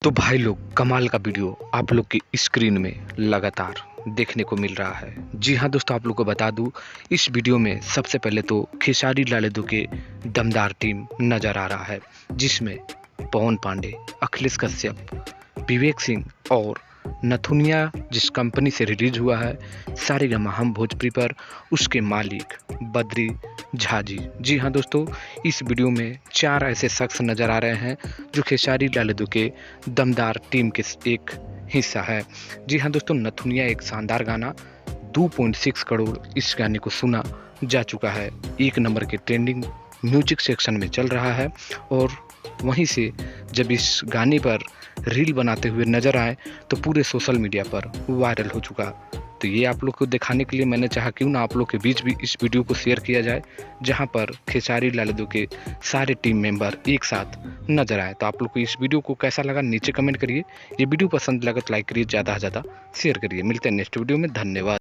तो भाई लोग, कमाल का वीडियो आप लोग की स्क्रीन में लगातार देखने को मिल रहा है। जी हाँ दोस्तों, आप लोग को बता दूं, इस वीडियो में सबसे पहले तो खेसारी लाल यादव के दमदार टीम नजर आ रहा है, जिसमें पवन पांडे, अखिलेश कश्यप, विवेक सिंह और नथुनिया जिस कंपनी से रिलीज हुआ है सारेगामा हम भोजपुरी पर, उसके मालिक बद्री झा जी। जी हाँ दोस्तों, इस वीडियो में 4 ऐसे शख्स नजर आ रहे हैं जो खेसारी लाल यादव के दमदार टीम के एक हिस्सा है। जी हाँ दोस्तों, नथुनिया एक शानदार गाना, 2.6 करोड़ इस गाने को सुना जा चुका है, 1 नंबर के ट्रेंडिंग म्यूजिक सेक्शन में चल रहा है। और वहीं से जब इस गाने पर रील बनाते हुए नजर आए तो पूरे सोशल मीडिया पर वायरल हो चुका। तो ये आप लोग को दिखाने के लिए मैंने चाहा क्यों ना आप लोग के बीच भी इस वीडियो को शेयर किया जाए, जहां पर खेसारी लाल यादव के सारे टीम मेंबर एक साथ नजर आए। तो आप लोग को इस वीडियो को कैसा लगा नीचे कमेंट करिए। ये वीडियो पसंद लगा तो लाइक करिए, ज़्यादा से ज़्यादा शेयर करिए। मिलते हैं नेक्स्ट वीडियो में, धन्यवाद।